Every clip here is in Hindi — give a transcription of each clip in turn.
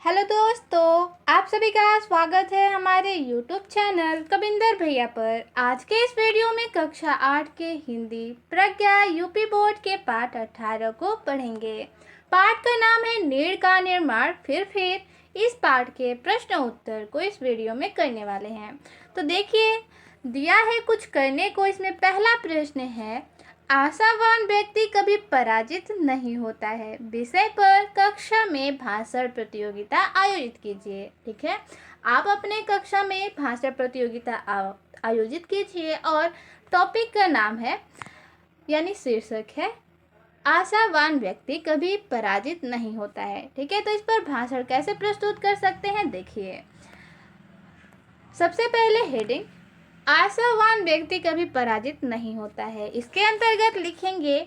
हेलो दोस्तों, आप सभी का स्वागत है हमारे YouTube चैनल कविंदर भैया पर। आज के इस वीडियो में कक्षा 8 के हिंदी प्रज्ञा यूपी बोर्ड के पाठ 18 को पढ़ेंगे। पाठ का नाम है नीड़ का निर्माण। फिर इस पाठ के प्रश्न उत्तर को इस वीडियो में करने वाले हैं। तो देखिए, दिया है कुछ करने को। इसमें पहला प्रश्न है, आशावान व्यक्ति कभी पराजित नहीं होता है विषय पर कक्षा में भाषण प्रतियोगिता आयोजित कीजिए। ठीक है, आप अपने कक्षा में भाषण प्रतियोगिता आयोजित कीजिए और टॉपिक का नाम है यानी शीर्षक है आशावान व्यक्ति कभी पराजित नहीं होता है। ठीक है, तो इस पर भाषण कैसे प्रस्तुत कर सकते हैं, देखिए। सबसे पहले हेडिंग, आशावान व्यक्ति कभी पराजित नहीं होता है। इसके अंतर्गत लिखेंगे,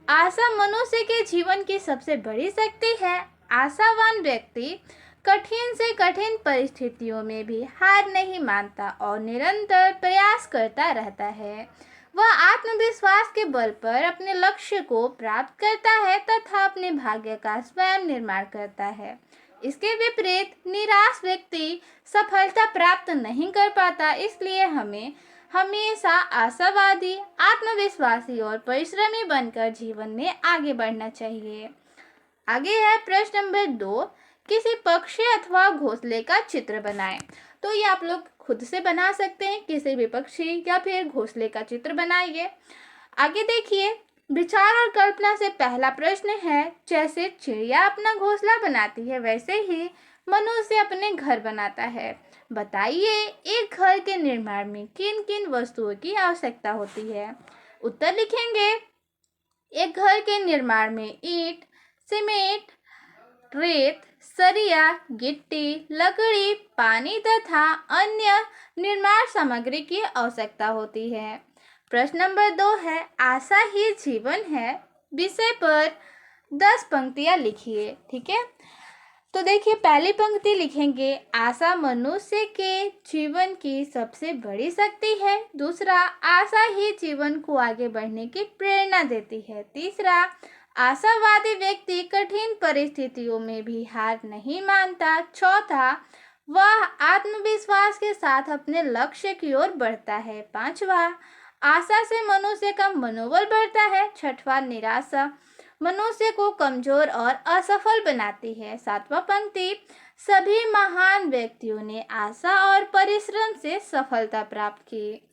आशा मनुष्य के जीवन की सबसे बड़ी शक्ति है। आशावान व्यक्ति कठिन से कठिन परिस्थितियों में भी हार नहीं मानता और निरंतर प्रयास करता रहता है। वह आत्मविश्वास के बल पर अपने लक्ष्य को प्राप्त करता है तथा अपने भाग्य का स्वयं निर्माण करता है। इसके विपरीत निराश व्यक्ति सफलता प्राप्त नहीं कर पाता। इसलिए हमें हमेशा आशावादी, आत्मविश्वासी और परिश्रमी बनकर जीवन में आगे बढ़ना चाहिए। आगे है प्रश्न नंबर 2, किसी पक्षी अथवा घोंसले का चित्र बनाएं। तो ये आप लोग खुद से बना सकते हैं, किसी भी पक्षी या फिर घोंसले का चित्र बनाइए। आगे देखिए, विचार और कल्पना से पहला प्रश्न है, जैसे चिड़िया अपना घोंसला बनाती है वैसे ही मनुष्य अपने घर बनाता है। बताइए, एक घर के निर्माण में किन किन वस्तुओं की आवश्यकता होती है। उत्तर लिखेंगे, एक घर के निर्माण में ईंट, सीमेंट, रेत, सरिया, गिट्टी, लकड़ी, पानी तथा अन्य निर्माण सामग्री की आवश्यकता होती है। प्रश्न नंबर 2 है, आशा ही जीवन है विषय पर 10 पंक्तियां लिखिए। ठीक है, तो देखिए, पहली पंक्ति लिखेंगे, आशा मनुष्य के जीवन की सबसे बड़ी शक्ति है। दूसरा, आशा ही जीवन को आगे बढ़ने की प्रेरणा देती है। तीसरा, आशावादी व्यक्ति कठिन परिस्थितियों में भी हार नहीं मानता। चौथा, वह आत्मविश्वास के साथ अपने लक्ष्य की ओर बढ़ता है। पांचवा, आशा से मनुष्य का मनोबल बढ़ता है। छठवां, निराशा मनुष्य को कमजोर और असफल बनाती है। सातवां पंक्ति, सभी महान व्यक्तियों ने आशा और परिश्रम से सफलता प्राप्त की।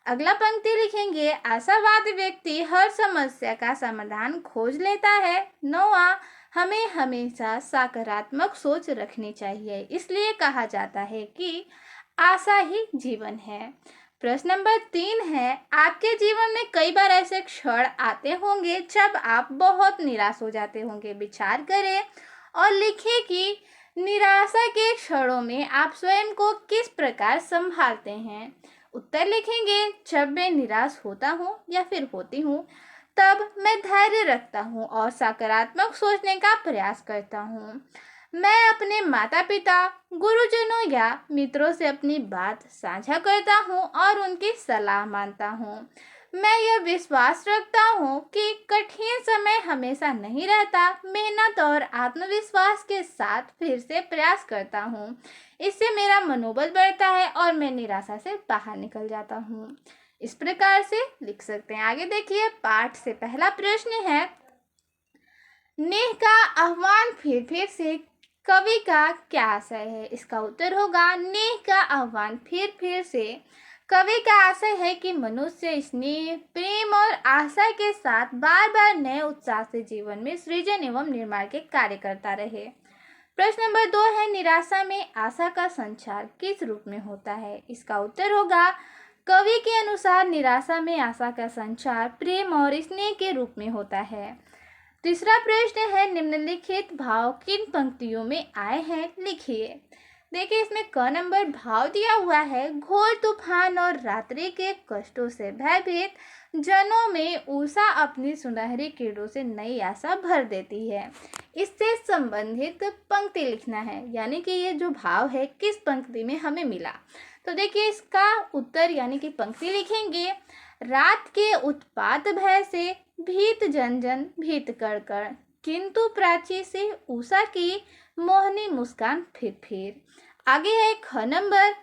अगला पंक्ति लिखेंगे, आशावादी व्यक्ति हर समस्या का समाधान खोज लेता है। नौवां, हमें हमेशा सकारात्मक सोच रखनी चाहिए, इसलिए कहा जाता है कि आशा ही जीवन है। प्रश्न नंबर 3 है, आपके जीवन में कई बार ऐसे क्षण आते होंगे जब आप बहुत निराश हो जाते होंगे। विचार करें और लिखें कि निराशा के क्षणों में आप स्वयं को किस प्रकार संभालते हैं। उत्तर लिखेंगे, जब मैं निराश होता हूँ या फिर होती हूँ तब मैं धैर्य रखता हूँ और सकारात्मक सोचने का प्रयास करता हूँ। मैं अपने माता पिता, गुरुजनों या मित्रों से अपनी बात साझा करता हूँ और उनकी सलाह मानता हूँ। मैं यह विश्वास रखता हूँ कि कठिन समय हमेशा नहीं रहता। मेहनत और आत्मविश्वास के साथ फिर से प्रयास करता हूँ। इससे मेरा मनोबल बढ़ता है और मैं निराशा से बाहर निकल जाता हूँ। इस प्रकार से लिख सकते हैं। आगे देखिए, पाठ से पहला प्रश्न है, नेह का आह्वान फिर से कवि का क्या आशय है। इसका उत्तर होगा, नेह का आह्वान फिर से कवि का आशय है कि मनुष्य स्नेह, प्रेम और आशा के साथ बार बार नए उत्साह से जीवन में सृजन एवं निर्माण के कार्य करता रहे। प्रश्न नंबर 2 है, निराशा में आशा का संचार किस रूप में होता है। इसका उत्तर होगा, कवि के अनुसार निराशा में आशा का संचार प्रेम और स्नेह के रूप में होता है। तीसरा प्रश्न है, निम्नलिखित भाव किन पंक्तियों में आए हैं, लिखिए। देखिए, इसमें क नंबर भाव दिया हुआ है, घोर तूफान और रात्रि के कष्टों से भयभीत जनों में उषा अपनी सुनहरी किरणों से नई आशा भर देती है। इससे संबंधित पंक्ति लिखना है, यानी कि ये जो भाव है किस पंक्ति में हमें मिला। तो देखिए, इसका उत्तर यानी कि पंक्ति लिखेंगे, रात के उत्पात भय से भीत जन जन भीत कर कर, किंतु प्राची से उषा की मोहनी मुस्कान फिर। आगे है ख नंबर,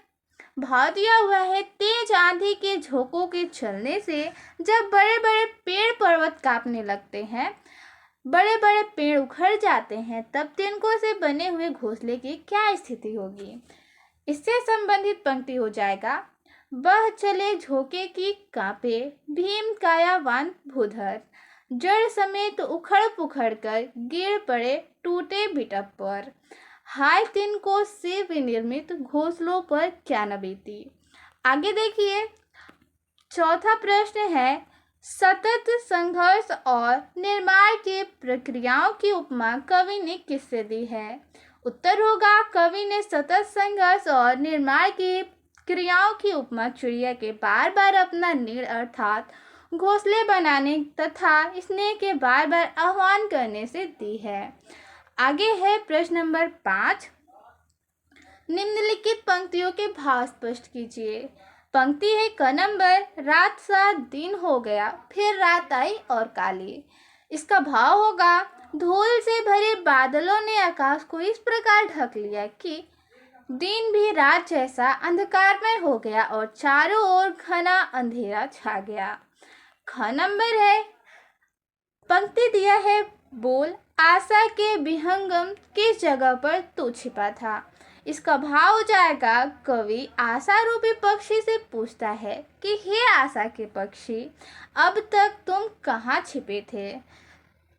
भाव दिया हुआ है तेज आंधी के झोंकों के चलने से जब बड़े बड़े पेड़ पर्वत कांपने लगते हैं, बड़े बड़े पेड़ उखड़ जाते हैं, तब तिनकों से बने हुए घोंसले की क्या स्थिति होगी। इससे संबंधित पंक्ति हो जाएगा, बह चले झोंके की कांपे भीम कायावान भूधर, जड़ समेत उखड़ पुखड़ कर गिर पड़े टूटे बिटप पर, हाय तिनको से विनिर्मित घोंसलों पर क्या न बीती। आगे देखिए, चौथा प्रश्न है, सतत संघर्ष और निर्माण के प्रक्रियाओं की उपमा कवि ने किससे दी है। उत्तर होगा, कवि ने सतत संघर्ष और निर्माण की क्रियाओं की उपमा चिड़िया के बार बार अपना नीड़ अर्थात घोंसले बनाने तथा स्नेह के बार बार आह्वान करने से दी है। आगे है प्रश्न नंबर 5, निम्नलिखित पंक्तियों के भाव स्पष्ट कीजिए। पंक्ति है क नंबर, रात सा दिन हो गया फिर रात आई और काली। इसका भाव होगा, धूल से भरे बादलों ने आकाश को इस प्रकार ढक लिया कि दिन भी रात जैसा अंधकारमय हो गया और चारों ओर घना अंधेरा छा गया। ख नंबर है, पंक्ति दिया है, बोल आशा के विहंगम किस जगह पर तू छिपा था। इसका भाव हो जाएगा, कवि आशा रूपी पक्षी से पूछता है कि हे आशा के पक्षी, अब तक तुम कहाँ छिपे थे।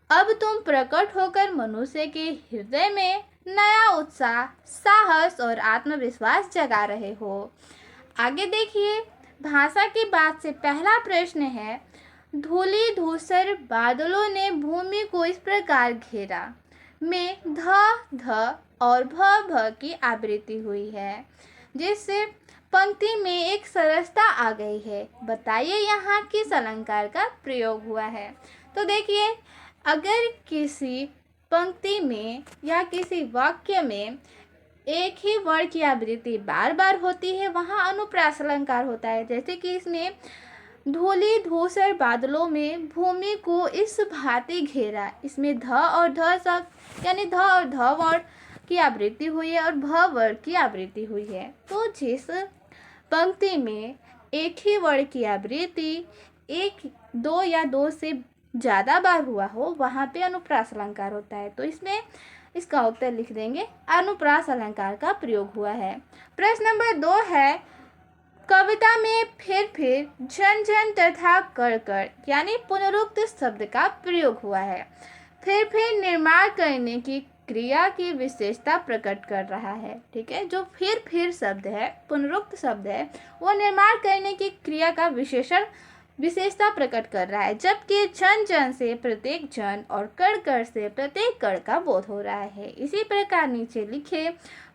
अब तुम प्रकट होकर मनुष्य के हृदय में नया उत्साह, साहस और आत्मविश्वास जगा रहे हो। आगे देखिए, भाषा की बात से पहला प्रश्न है, धूली धूसर बादलों ने भूमि को इस प्रकार घेरा, में ध और भ की आवृत्ति हुई है, जिससे पंक्ति में एक सरसता आ गई है। बताइए यहाँ किस अलंकार का प्रयोग हुआ है। तो देखिए, अगर किसी पंक्ति में या किसी वाक्य में एक ही वर्ण की आवृत्ति बार बार होती है, वहाँ अनुप्रास अलंकार होता है। जैसे कि इसमें धूली धूसर बादलों में भूमि को इस भांति घेरा, इसमें ध और ध शब्द यानी ध और ध वर्ण की आवृत्ति हुई है और भ वर्ण की आवृत्ति हुई है। तो जिस पंक्ति में एक ही वर्ण की आवृत्ति एक, दो या दो से ज़्यादा बार हुआ हो, वहाँ पे अनुप्रास अलंकार होता है। तो इसमें इसका उत्तर लिख देंगे, अनुप्रास अलंकार का प्रयोग हुआ है। प्रश्न नंबर 2 है, कविता में फिर झन झन तथा कर यानी पुनरुक्त शब्द का प्रयोग हुआ है। फिर निर्माण करने की क्रिया की विशेषता प्रकट कर रहा है। ठीक है, जो फिर शब्द है, पुनरुक्त शब्द है, वो निर्माण करने की क्रिया का विशेषता प्रकट कर रहा है। जबकि जन जन से प्रत्येक जन और कड़ से प्रत्येक कड़ का बोध हो रहा है। इसी प्रकार नीचे लिखे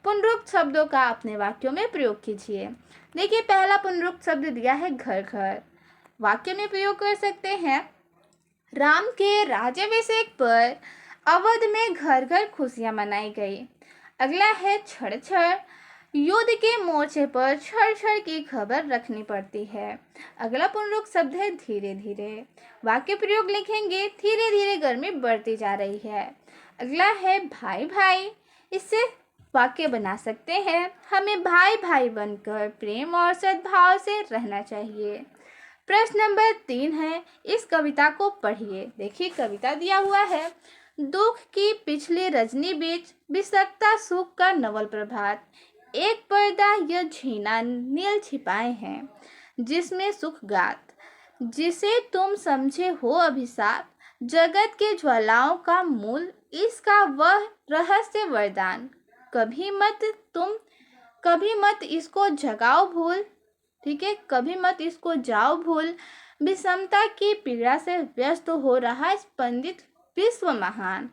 पुनरुक्त शब्दों का अपने वाक्यों में प्रयोग कीजिए। देखिए, पहला पुनरुक्त शब्द दिया है घर। वाक्य में प्रयोग कर सकते हैं, राम के राज्याभिषेक पर अवध में घर खुशियां मनाई गई। अगला है छड़, युद्ध के मोर्चे पर छड़ की खबर रखनी पड़ती है। अगला पुनरुक्त शब्द है धीरे। वाक्य प्रयोग लिखेंगे, धीरे गर्मी बढ़ती जा रही है। अगला है भाई, इससे वाक्य बना सकते हैं, हमें भाई बनकर प्रेम और सद्भाव से रहना चाहिए। प्रश्न नंबर 3 है, इस कविता को पढ़िए। देखिए, कविता दिया हुआ है, दुख की पिछली रजनी बीच बिसकता सुख का नवल प्रभात, एक पर्दा यह झीना नील छिपाए हैं, जिसमें सुख गात, जिसे तुम समझे हो अभिशाप, जगत के ज्वालाओं का मूल, इसका वह रहस्य वरदान, कभी मत इसको जगाओ भूल। ठीक है, कभी मत इसको जाओ भूल, विषमता की पीड़ा से व्यस्त हो रहा स्पंदित विश्व महान,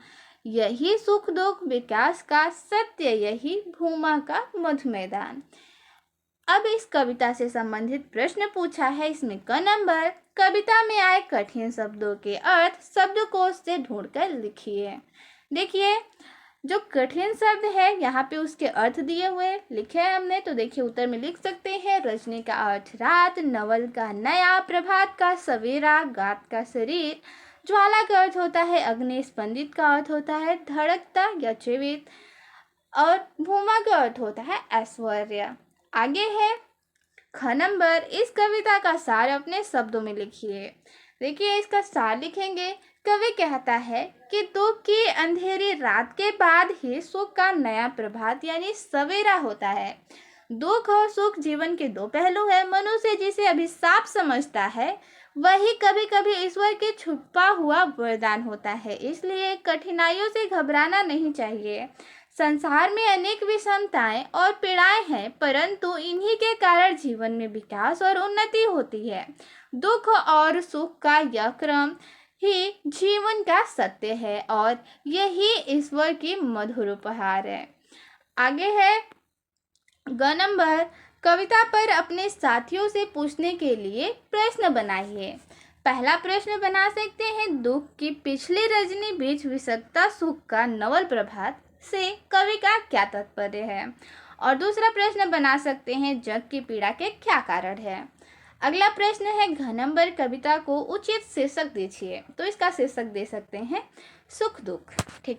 यही सुख दुख विकास का सत्य, यही भूमा का मधु मैदान। अब इस कविता से संबंधित प्रश्न पूछा है, इसमें क नंबर, कविता में आए कठिन शब्दों के अर्थ शब्दकोश से ढूंढकर लिखिए। देखिए, जो कठिन शब्द है यहाँ पे उसके अर्थ दिए हुए लिखे हैं हमने। तो देखिए, उत्तर में लिख सकते हैं, रजनी का अर्थ रात, नवल का नया, प्रभात का सवेरा, गात का शरीर, ज्वाला का अर्थ होता है अग्नि, स्पंदित का अर्थ होता है धड़कता या जीवित, और भूमा का अर्थ होता है ऐश्वर्य। आगे है ख नंबर, इस कविता का सार अपने शब्दों में लिखिए। देखिए इसका सार लिखेंगे। कवि कहता है कि दुख की अंधेरी रात के बाद ही सुख का नया प्रभात यानी सवेरा होता है। दुख और सुख जीवन के दो पहलू है। मनुष्य जिसे अभिशाप समझता है वही कभी कभी ईश्वर के छुपा हुआ वरदान होता है। इसलिए कठिनाइयों से घबराना नहीं चाहिए। संसार में अनेक विषमताएं और पीड़ाएं हैं, परंतु इन्हीं के कारण जीवन में विकास और उन्नति होती है। दुख और सुख का यह क्रम ही जीवन का सत्य है और यही ईश्वर की मधुर उपहार है। आगे है ग नंबर, कविता पर अपने साथियों से पूछने के लिए प्रश्न बनाइए। पहला प्रश्न बना सकते हैं, दुख की पिछली रजनी बीच विसकता सुख का नवल प्रभात से कवि का क्या तात्पर्य है। और दूसरा प्रश्न बना सकते हैं, जग की पीड़ा के क्या कारण है। अगला प्रश्न है घ नंबर, कविता को उचित शीर्षक दीजिए। तो इसका शीर्षक दे सकते हैं सुख दुख। ठीक है।